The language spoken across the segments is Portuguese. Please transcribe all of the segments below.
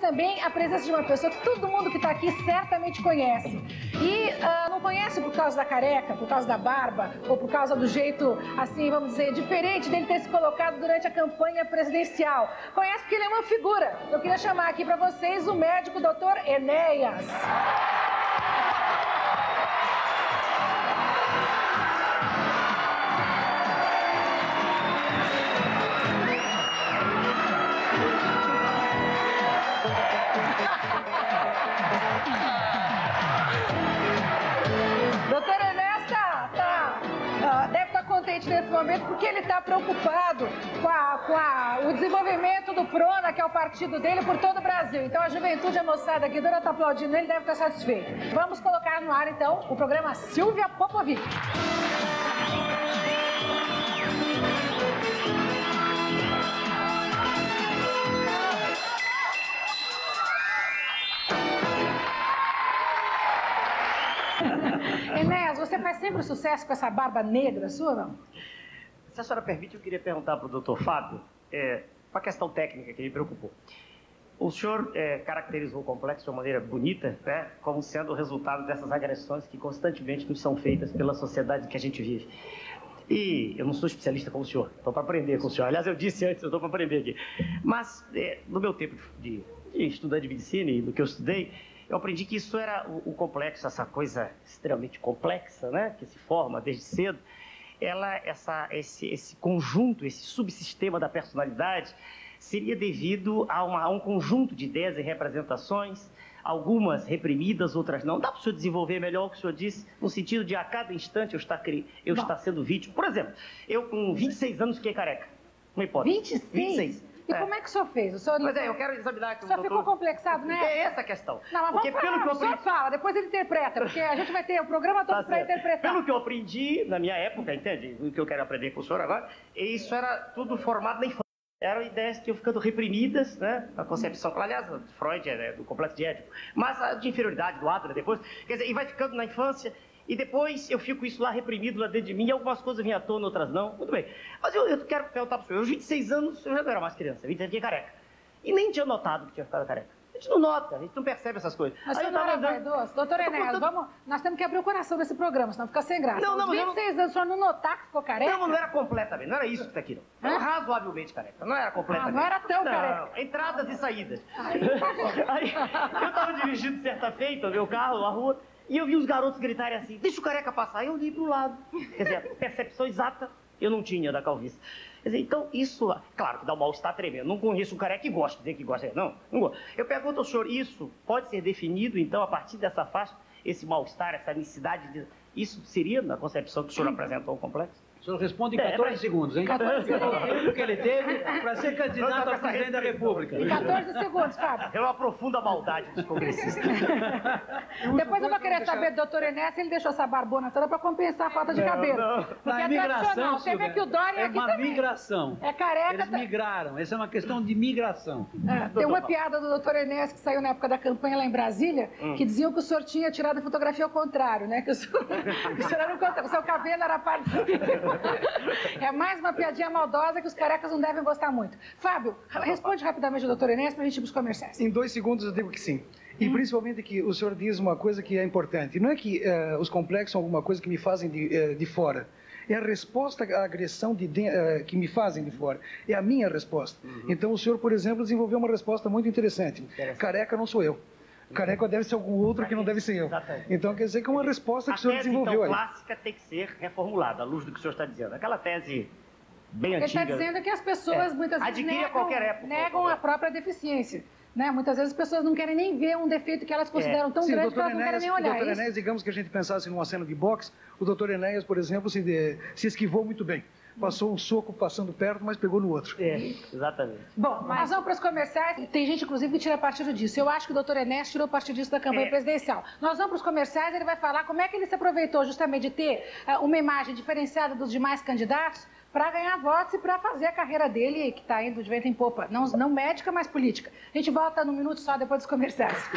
também a presença de uma pessoa que todo mundo que está aqui certamente conhece. E não conhece por causa da careca, por causa da barba, ou por causa do jeito, assim, vamos dizer, diferente dele ter se colocado durante a campanha presidencial. Conhece porque ele é uma figura. Eu queria chamar aqui para vocês o médico Dr. Enéas. Doutor Enéas deve estar contente nesse momento porque ele está preocupado com o desenvolvimento do PRONA, que é o partido dele, por todo o Brasil. Então a juventude, a moçada aqui, dona está aplaudindo, ele deve estar satisfeito. Vamos colocar no ar, então, o programa Silvia Popovic. Enéas, você faz sempre sucesso com essa barba negra sua, não? Se a senhora permite, eu queria perguntar para o Dr. Fábio uma questão técnica que me preocupou. O senhor caracterizou o complexo de uma maneira bonita, né, como sendo o resultado dessas agressões que constantemente nos são feitas pela sociedade que a gente vive. E eu não sou especialista como o senhor, estou para aprender com o senhor. Aliás, eu disse antes, eu estou para aprender aqui. Mas, no meu tempo de estudante de medicina e do que eu estudei, eu aprendi que isso era o complexo, essa coisa extremamente complexa, né, que se forma desde cedo. Esse conjunto, esse subsistema da personalidade seria devido a um conjunto de ideias e representações, algumas reprimidas, outras não. Dá para o senhor desenvolver melhor o que o senhor disse, no sentido de a cada instante eu estar sendo vítima? Por exemplo, eu com 26 anos fiquei careca. Uma hipótese. 26? E como é que o senhor fez? O senhor... Mas eu quero examinar aqui. O senhor ficou complexado, né? É essa a questão. Não, mas porque vamos falar, o senhor fala, depois ele interpreta, porque a gente vai ter o programa todo para interpretar. Pelo que eu aprendi na minha época, entende? O que eu quero aprender com o senhor agora, isso era tudo formado na infância. Eram ideias que iam ficando reprimidas, né? A concepção, aliás, Freud do complexo de Édipo, mas a de inferioridade do Adler depois, quer dizer, e vai ficando na infância. E depois eu fico isso lá reprimido lá dentro de mim, e algumas coisas vinham à tona, outras não. Muito bem. Mas eu quero perguntar para o senhor, aos 26 anos eu já não era mais criança, 26 fiquei careca. E nem tinha notado que tinha ficado careca. A gente não nota, a gente não percebe essas coisas. Mas você não era vaidoso? Doutor Enéas, nós temos que abrir o coração nesse programa, senão fica sem graça. Não, aos 26 anos, o senhor não notar que ficou careca? Não era completamente, não era isso que está aqui, não. Era razoavelmente careca, não era completamente. Não era tão careca. Não, entradas e saídas. Aí, eu estava dirigindo certa feita, meu carro, na rua, e eu vi os garotos gritarem assim, deixa o careca passar. Eu olhei para o lado. Quer dizer, a percepção exata eu não tinha da calvície. Quer dizer, então isso, claro que dá um mal-estar tremendo. Não conheço um careca que gosta, dizer que gosta. Não gosto. Eu pergunto ao senhor, isso pode ser definido, então, a partir dessa faixa, esse mal-estar, essa necessidade, isso seria, na concepção que o senhor apresentou, um complexo? O senhor responde em 14 segundos, hein? 14 segundos. O tempo que ele teve para ser candidato a presidente da República. Em 14 segundos, Fábio. É uma profunda maldade dos congressistas. Depois eu vou querer saber do doutor Enéas se ele deixou essa barbona toda para compensar a falta de cabelo. Não. Porque Na é migração, tradicional. Você vê que o Dória é aqui uma também. migração. É careca. Eles migraram. Essa é uma questão de migração. Tem uma piada do doutor Enéas que saiu na época da campanha lá em Brasília, que diziam que o senhor tinha tirado a fotografia ao contrário, né? Que o senhor era o contrário, o seu cabelo era a parte... É mais uma piadinha maldosa que os carecas não devem gostar muito. Fábio, responde rapidamente o doutor Enéas para a gente ir para os comerciais. Em 2 segundos eu digo que sim. E principalmente que o senhor diz uma coisa que é importante. Não é que os complexos são alguma coisa que me fazem de fora. É a resposta à agressão que me fazem de fora. É a minha resposta. Então o senhor, por exemplo, desenvolveu uma resposta muito interessante. Careca não sou eu. Careca deve ser algum outro que não deve ser eu. Exatamente. Então quer dizer que é uma resposta que o senhor desenvolveu aí. A tese, então, clássica tem que ser reformulada, à luz do que o senhor está dizendo. Aquela tese bem antiga... Ele está dizendo que as pessoas muitas vezes negam a própria deficiência. Né? Muitas vezes as pessoas não querem nem ver um defeito que elas consideram tão grande que elas não querem nem olhar. O doutor Enéas, digamos que a gente pensasse numa cena de boxe, o doutor Enéas, por exemplo, se esquivou muito bem. Passou um soco passando perto, mas pegou no outro. Exatamente. Bom, nós vamos para os comerciais. Tem gente, inclusive, que tira partido disso. Eu acho que o doutor Enéas tirou partido disso da campanha presidencial. Nós vamos para os comerciais, ele vai falar como é que ele se aproveitou justamente de ter uma imagem diferenciada dos demais candidatos para ganhar votos e para fazer a carreira dele, que está indo de vento em popa. Não médica, mas política. A gente volta num minuto só depois dos comerciais.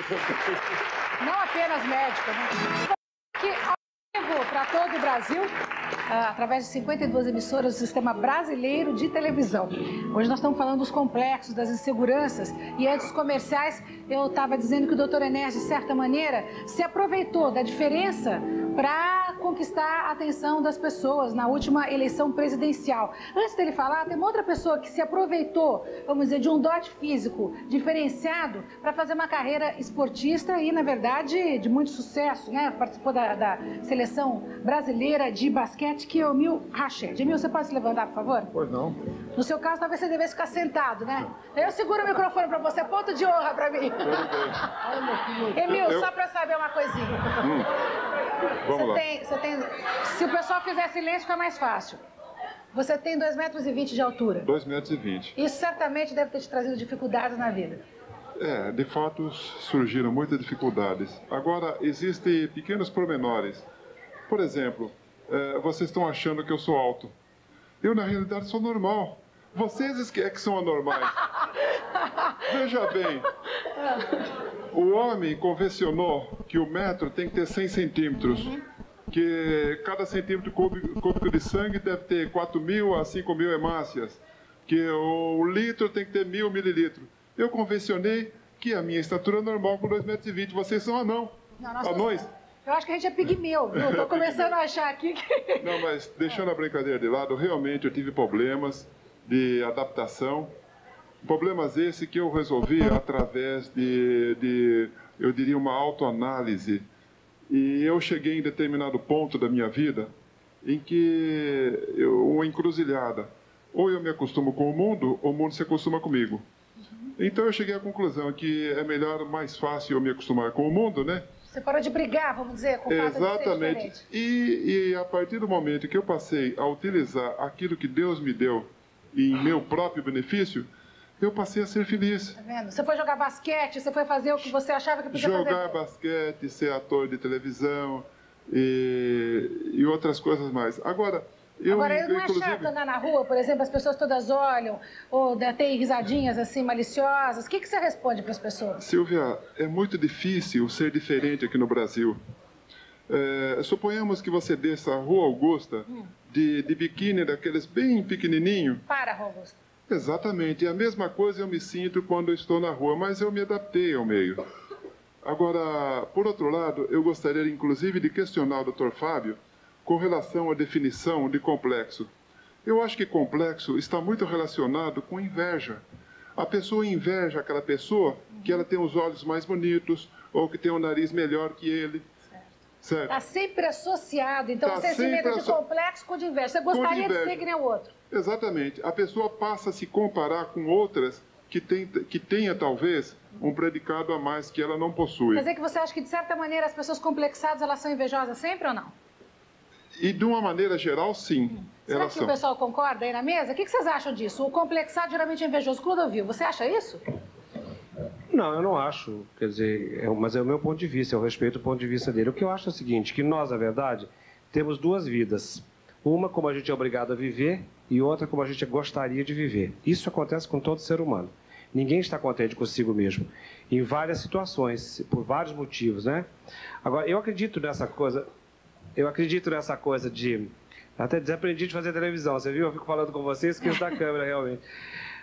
Não apenas médica, né? Que ao vivo para todo o Brasil... através de 52 emissoras do Sistema Brasileiro de Televisão. Hoje nós estamos falando dos complexos, das inseguranças, e antes dos comerciais eu estava dizendo que o doutor Enéas, de certa maneira, se aproveitou da diferença para conquistar a atenção das pessoas na última eleição presidencial. Antes dele falar, tem uma outra pessoa que se aproveitou, vamos dizer, de um dote físico diferenciado para fazer uma carreira esportista e, na verdade, de muito sucesso, né? Participou da seleção brasileira de basquete, que é o Emil Rached. Emil, você pode se levantar, por favor? Pois não. No seu caso, talvez você devesse ficar sentado, né? Eu seguro o microfone para você, ponto de honra para mim. Emil, só para saber uma coisinha. Vamos lá. Se o pessoal fizer silêncio, fica mais fácil. Você tem 2,20 metros de altura. 2,20 metros. Isso certamente deve ter te trazido dificuldades na vida. De fato, surgiram muitas dificuldades. Agora, existem pequenos pormenores. Por exemplo, vocês estão achando que eu sou alto. Eu, na realidade, sou normal. Vocês é que são anormais. Veja bem, o homem convencionou que o metro tem que ter 100 centímetros. Que cada centímetro cúbico de sangue deve ter 4.000 a 5.000 hemácias. Que o litro tem que ter 1.000 mililitros. Eu convencionei que a minha estatura é normal com 2,20 metros. Vocês são anões. Eu acho que a gente é pigmeu, viu? Estou começando a achar aqui que... Não, mas deixando a brincadeira de lado, realmente eu tive problemas de adaptação. Problemas esses que eu resolvi através eu diria, uma autoanálise. E eu cheguei em determinado ponto da minha vida em que uma encruzilhada. Ou eu me acostumo com o mundo se acostuma comigo. Então eu cheguei à conclusão que é melhor, mais fácil eu me acostumar com o mundo, né? Você parou de brigar, vamos dizer, com o fato de ser Exatamente. E a partir do momento que eu passei a utilizar aquilo que Deus me deu em meu próprio benefício, eu passei a ser feliz. Tá vendo? Você foi jogar basquete, você foi fazer o que você achava que podia fazer. Jogar basquete, ser ator de televisão e outras coisas mais. Agora, não é chato andar na rua, por exemplo, as pessoas todas olham, ou tem risadinhas assim, maliciosas. O que você responde para as pessoas? Silvia, é muito difícil ser diferente aqui no Brasil. Suponhamos que você desça a Rua Augusta de biquíni daqueles bem pequenininho. Para, Rua Augusta. Exatamente. E a mesma coisa eu me sinto quando eu estou na rua, mas eu me adaptei ao meio. Agora, por outro lado, eu gostaria inclusive de questionar o Dr. Fábio com relação à definição de complexo. Eu acho que complexo está muito relacionado com inveja. A pessoa inveja aquela pessoa que ela tem os olhos mais bonitos ou que tem um nariz melhor que ele. Certo? Está sempre associado. Então você se mete de complexo com de inveja. Você gostaria de ser que nem o outro. Exatamente. A pessoa passa a se comparar com outras que tenha talvez um predicado a mais que ela não possui. Quer dizer que você acha que, de certa maneira, as pessoas complexadas elas são invejosas sempre ou não? E de uma maneira geral, sim. Será que o pessoal concorda aí na mesa? O que vocês acham disso? O complexado geralmente é invejoso. Clodovil, você acha isso? Não, eu não acho. Quer dizer, mas é o meu ponto de vista, eu respeito o ponto de vista dele. O que eu acho é o seguinte, que nós, na verdade, temos duas vidas. Uma como a gente é obrigado a viver e outra como a gente gostaria de viver. Isso acontece com todo ser humano. Ninguém está contente consigo mesmo. Em várias situações, por vários motivos, né? Agora, eu acredito nessa coisa de... Até desaprendi de fazer televisão, você viu? Eu fico falando com você e esqueço da câmera, realmente.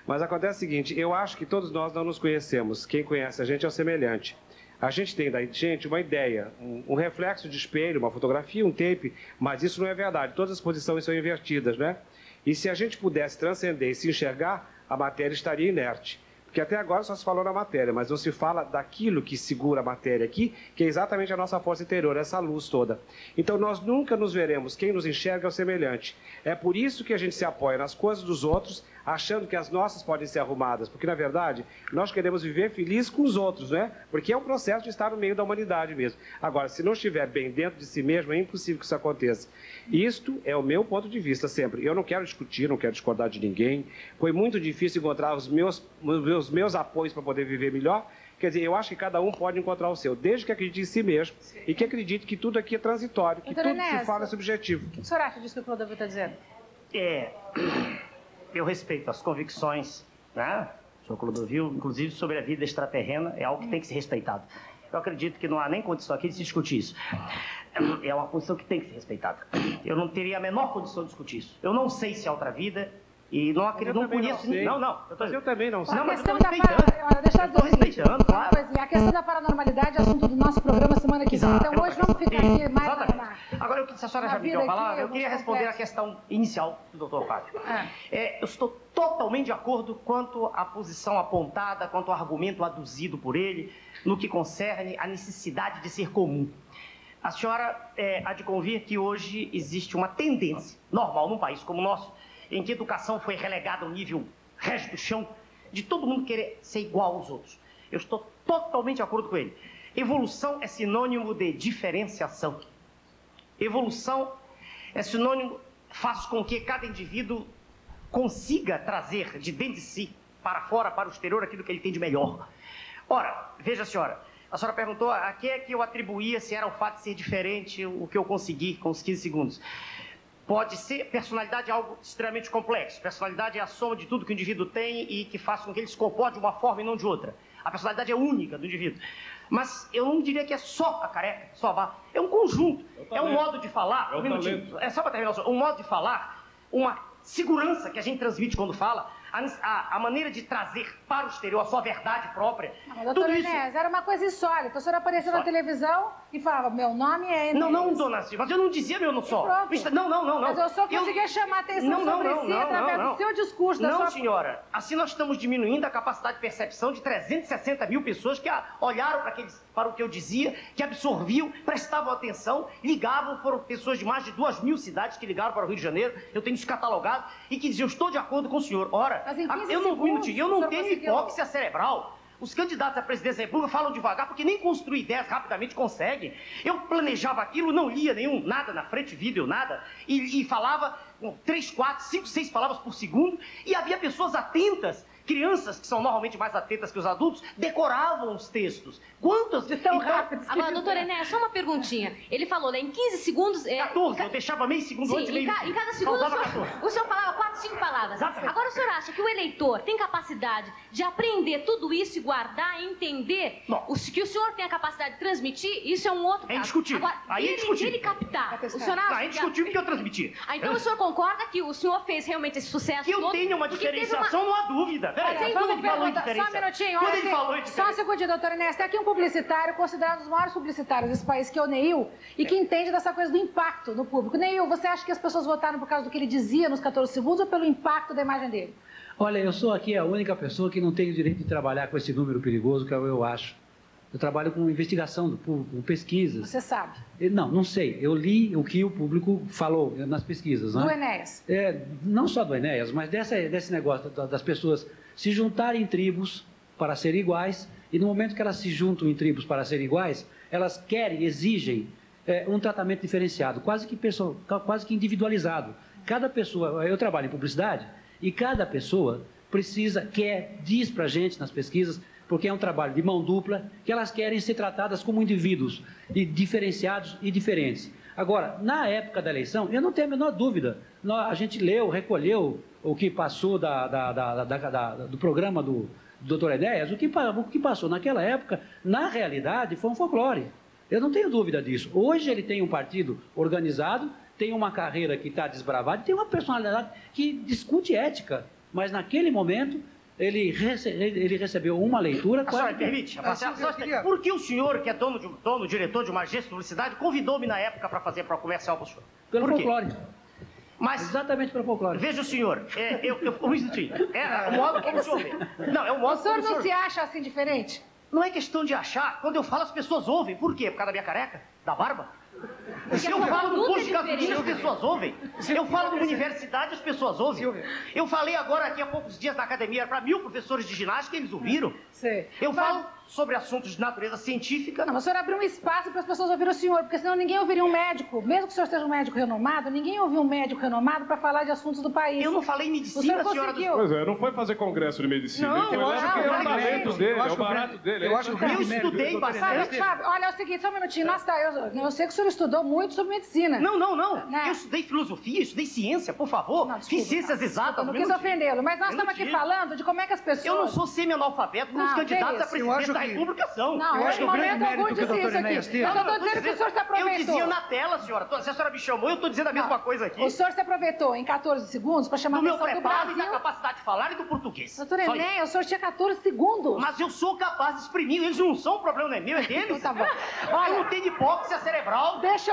Mas acontece o seguinte, eu acho que todos nós não nos conhecemos. Quem conhece a gente é o semelhante. A gente tem da gente uma ideia, um reflexo de espelho, uma fotografia, um tape, mas isso não é verdade. Todas as posições são invertidas, né? E se a gente pudesse transcender e se enxergar, a matéria estaria inerte. Porque até agora só se falou na matéria, mas não se fala daquilo que segura a matéria aqui, que é exatamente a nossa força interior, essa luz toda. Então nós nunca nos veremos, quem nos enxerga é o semelhante. É por isso que a gente se apoia nas coisas dos outros, achando que as nossas podem ser arrumadas, porque na verdade nós queremos viver feliz com os outros, né? Porque é um processo de estar no meio da humanidade mesmo. Agora, se não estiver bem dentro de si mesmo, é impossível que isso aconteça. Isto é o meu ponto de vista sempre. Eu não quero discutir, não quero discordar de ninguém. Foi muito difícil encontrar os meus apoios para poder viver melhor. Quer dizer, eu acho que cada um pode encontrar o seu, desde que acredite em si mesmo e que acredite que tudo aqui é transitório, que tudo que se fala é subjetivo. O que o senhor acha disso que o Clodovil está dizendo? Eu respeito as convicções, né? O senhor Clodovil, inclusive sobre a vida extraterrena, é algo que tem que ser respeitado. eu acredito que não há nem condição aqui de se discutir isso. É uma posição que tem que ser respeitada. Eu não teria a menor condição de discutir isso. Eu não sei se há outra vida e não acredito, não conheço ninguém. Não. Eu também não sei. Não, mas eu questão estou respeitando. Deixa eu Estou respeitando, claro. A questão da paranormalidade é assunto do nosso programa semana que vem. Então hoje vamos ficar aqui mais Exatamente. Agora, se a senhora já me deu a palavra, eu queria responder a questão inicial do doutor Fábio. Eu estou totalmente de acordo quanto à posição apontada, quanto ao argumento aduzido por ele, no que concerne a necessidade de ser comum. A senhora há de convir que hoje existe uma tendência normal num país como o nosso, em que a educação foi relegada ao nível resto do chão, de todo mundo querer ser igual aos outros. Eu estou totalmente de acordo com ele. Evolução é sinônimo de diferenciação. Evolução é sinônimo, faz com que cada indivíduo consiga trazer de dentro de si, para fora, para o exterior, aquilo que ele tem de melhor. Ora, veja a senhora perguntou a que é que eu atribuía, se era o fato de ser diferente, o que eu consegui com os 15 segundos. Pode ser, personalidade é algo extremamente complexo. Personalidade é a soma de tudo que o indivíduo tem e que faz com que ele se comporte de uma forma e não de outra. A personalidade é única do indivíduo. Mas eu não diria que é só a careca, só a barba. É um conjunto, é um modo de falar. Um minutinho, é só para terminar, um modo de falar, uma segurança que a gente transmite quando fala, a maneira de trazer para o exterior a sua verdade própria. Mas, doutora Enéas, era uma coisa insólita. A senhora apareceu na televisão e falava, meu nome é Enéas. Não, dona Silvia, mas eu não dizia meu nome só. Não. Mas eu só conseguia chamar a atenção sobre si através do seu discurso. Não, senhora. Assim nós estamos diminuindo a capacidade de percepção de 360 mil pessoas que olharam para o que eu dizia, que absorviam, prestavam atenção, ligavam. Foram pessoas de mais de 2.000 cidades que ligaram para o Rio de Janeiro. Eu tenho isso catalogado e que diziam, estou de acordo com o senhor. Ora, eu não tenho hipóxia cerebral. Os candidatos à presidência da República falam devagar porque nem construir ideias rapidamente conseguem. Eu planejava aquilo, não lia nada na frente, vídeo, nada, e falava 3, 4, 5, 6 palavras por segundo, e havia pessoas atentas. Crianças, que são normalmente mais atentas que os adultos, decoravam os textos. Quantas de tão rápidos? Agora, doutor Enéas, só uma perguntinha. Ele falou, né, em 15 segundos... 14, eu deixava meio segundo antes. Sim, em cada segundo o senhor falava 4, 5 palavras. Exatamente. Agora, o senhor acha que o eleitor tem capacidade de aprender tudo isso e guardar, entender que o senhor tem a capacidade de transmitir? Isso é um outro caso. É indiscutível. Agora, aí é indiscutível. Ele captar, o senhor acha... Não, é indiscutível que eu transmiti. Então o senhor concorda que o senhor fez realmente esse sucesso que eu todo? tenho uma diferenciação, não há dúvida. Peraí, só um minutinho. Só um segundinho, doutora Enéas. Tem aqui um publicitário, considerado um dos maiores publicitários desse país, que é o Neil, e que entende dessa coisa do impacto no público. Neil, você acha que as pessoas votaram por causa do que ele dizia nos 14 segundos ou pelo impacto da imagem dele? Olha, eu sou aqui a única pessoa que não tem o direito de trabalhar com esse número perigoso que eu acho. Eu trabalho com investigação do público, com pesquisas. Você sabe? Não sei. Eu li o que o público falou nas pesquisas. Do Enéas? Não só do Enéas, mas desse negócio das pessoas se juntarem em tribos para serem iguais, e no momento que elas se juntam em tribos para serem iguais, elas querem, exigem um tratamento diferenciado, quase que individualizado. Cada pessoa, eu trabalho em publicidade, e cada pessoa diz para a gente nas pesquisas, porque é um trabalho de mão dupla, que elas querem ser tratadas como indivíduos diferenciados e diferentes. Agora, na época da eleição, eu não tenho a menor dúvida, a gente recolheu o que passou do programa do Dr. Enéas, o que passou naquela época, na realidade, foi um folclore. Eu não tenho dúvida disso. Hoje ele tem um partido organizado, tem uma carreira que está desbravada, tem uma personalidade que discute ética, mas naquele momento ele recebeu uma leitura... A senhora permite? Por que o senhor, que é diretor de uma agência de publicidade, convidou-me na época para fazer para o comercial para o senhor? Pelo folclore. Mas, exatamente pelo folclore. Veja o senhor, um instantinho, o modo como o senhor vê. Não, é o modo o senhor não se acha assim diferente? Não é questão de achar. Quando eu falo, as pessoas ouvem. Por quê? Por causa da minha careca? Da barba? Se eu falo no posto de gasolina, as pessoas ouvem. Eu falo numa universidade, as pessoas ouvem. Eu falei agora, aqui há poucos dias, na academia, para 1000 professores de ginástica, eles ouviram. Eu falo sobre assuntos de natureza científica. Não, mas o senhor abriu um espaço para as pessoas ouvirem o senhor, porque senão ninguém ouviria um médico. Mesmo que o senhor seja um médico renomado, ninguém ouviu um médico renomado para falar de assuntos do país. Eu não falei medicina, senhora. Pois é, não foi fazer congresso de medicina. Não, eu acho que é o talento dele, é o barato dele. Eu estudei bastante. Fábio, olha, é o seguinte, só um minutinho. Eu sei que o senhor estudou muito sobre medicina. Não. Eu estudei filosofia, estudei ciência, por favor. Fiz ciências exatas. Não quis ofendê-lo, mas nós estamos aqui falando de como é que as pessoas... Eu não sou semi-analfabeto como os candidatos a presidente da República são. Não, Eu eu acho que em o grande momento algum mérito que o disse doutor isso aqui. Enéas teve- Eu só estou dizendo que o senhor se aproveitou. Eu dizia na tela, senhora. Se a senhora me chamou, eu estou dizendo a mesma coisa aqui. O senhor se aproveitou em 14 segundos para chamar a Do meu atenção do preparo e Brasil. da capacidade de falar e do português. Doutor Só Enéas, o senhor tinha 14 segundos. isso. Mas eu sou capaz de exprimir. Eles não são, o problema não é meu, é deles. Então tá bom. Eu Olha, não tenho hipóxia cerebral. deixa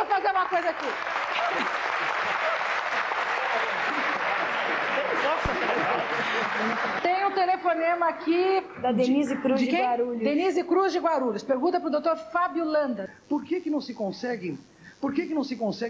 eu fazer uma coisa aqui. Tem um telefonema aqui... Da Denise Cruz de quem? Guarulhos. Denise Cruz de Guarulhos. Pergunta para o doutor Fábio Landa. Por que não se consegue,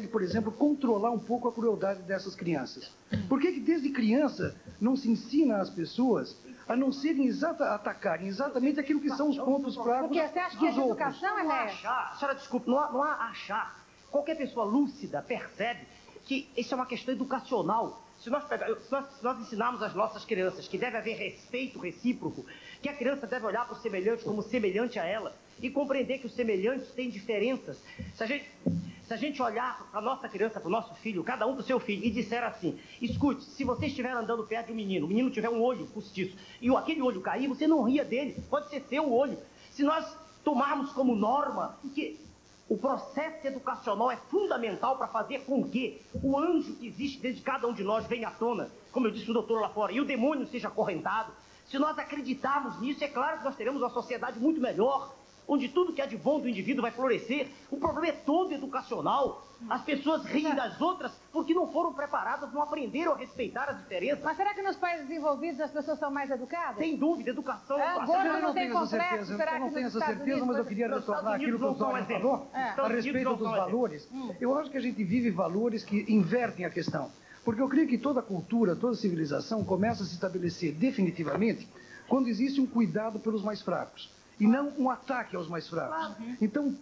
por exemplo, controlar um pouco a crueldade dessas crianças? Por que desde criança não se ensina às pessoas a não serem atacarem exatamente aquilo que são os pontos fracos Porque você acha que é dos de outros? educação, Não há Enéas? achar, senhora, desculpe, não há achar. Qualquer pessoa lúcida percebe que isso é uma questão educacional. Se nós ensinarmos às nossas crianças que deve haver respeito recíproco, que a criança deve olhar para o semelhante como semelhante a ela e compreender que os semelhantes têm diferenças. Se a gente olhar para a nossa criança, para o nosso filho, cada um para o seu filho, e disser assim, escute, se você estiver andando perto de um menino, o menino tiver um olho postiço, e aquele olho cair, você não ria dele, pode ser seu olho. Se nós tomarmos como norma que o processo educacional é fundamental para fazer com que o anjo que existe dentro de cada um de nós venha à tona, como eu disse o doutor lá fora, e o demônio seja acorrentado. Se nós acreditarmos nisso, é claro que nós teremos uma sociedade muito melhor, onde tudo que é de bom do indivíduo vai florescer. O problema é todo educacional. As pessoas riem das outras porque não foram preparadas, não aprenderam a respeitar as diferenças. Mas será que nos países desenvolvidos as pessoas são mais educadas? Sem dúvida, educação... Gordo Eu não não tem tenho essa complexo? certeza, Será eu que não tenho nos essa Estados certeza, mas eu queria Nos retornar Estados aquilo que o Unidos não Zóio são falou exemplo. a respeito dos valores. Eu acho que a gente vive valores que invertem a questão. Porque eu creio que toda cultura, toda civilização começa a se estabelecer definitivamente quando existe um cuidado pelos mais fracos e não um ataque aos mais fracos. Então,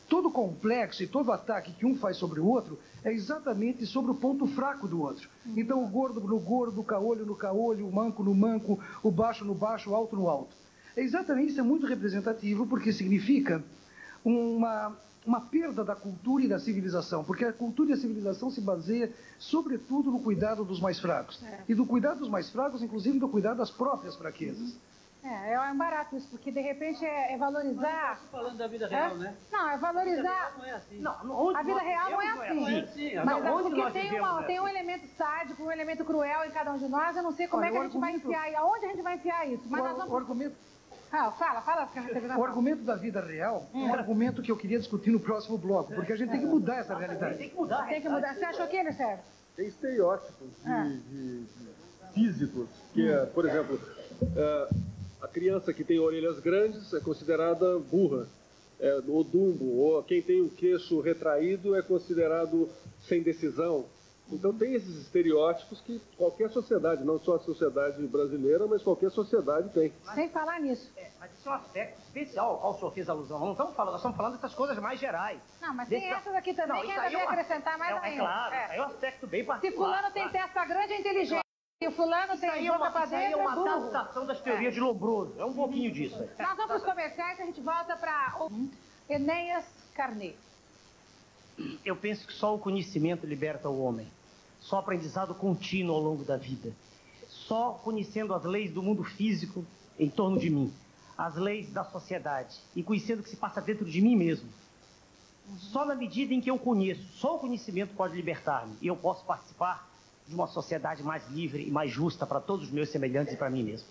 todo complexo e todo ataque que um faz sobre o outro é exatamente sobre o ponto fraco do outro. Então, o gordo no gordo, o caolho no caolho, o manco no manco, o baixo no baixo, o alto no alto. É exatamente isso, é muito representativo, porque significa uma perda da cultura e da civilização, porque a cultura e a civilização se baseia, sobretudo, no cuidado dos mais fracos. E do cuidado dos mais fracos, inclusive do cuidado das próprias fraquezas. É um barato isso, porque de repente é valorizar... Falando da vida real, né? Não, é valorizar... Não é assim. Não, A vida real não é assim. assim. Mas Não, é onde porque nós tem vivemos um elemento sádico, um elemento cruel em cada um de nós. Eu não sei como Olha, é que a o gente vai argumento- enfiar e aonde a gente vai enfiar isso. Mas nós O vamos... argumento... Fala, porque a gente O argumento da vida real é um argumento que eu queria discutir no próximo bloco, porque a gente tem que mudar essa realidade. Tem que mudar. tem que mudar. Você achou que ele, Sérgio? Tem estereótipos de físicos, que é, por exemplo, a criança que tem orelhas grandes é considerada burra, ou dumbo, ou quem tem o queixo retraído é considerado sem decisão. Então tem esses estereótipos que qualquer sociedade, não só a sociedade brasileira, mas qualquer sociedade tem. Sem falar nisso. Mas isso é um aspecto especial ao qual o senhor fez alusão. Nós estamos falando dessas coisas mais gerais. Não, mas tem Desse- essas aqui também Não, que isso ainda aí vem é acrescentar mais É ainda. claro, isso aí é um aspecto bem Se particular. fulano tem testa grande, é inteligente. Se o fulano Isso tem aí é boca uma, pra isso aí é dentro, é uma burro. adaptação das teorias de Lombroso. É um pouquinho disso. Nós vamos para os comerciais e a gente volta para Enéas Carneiro. Eu penso que só o conhecimento liberta o homem. Só aprendizado contínuo ao longo da vida. Só conhecendo as leis do mundo físico em torno de mim, as leis da sociedade e conhecendo o que se passa dentro de mim mesmo. Só na medida em que eu conheço, só o conhecimento pode libertar-me e eu posso participar de uma sociedade mais livre e mais justa para todos os meus semelhantes e para mim mesmo.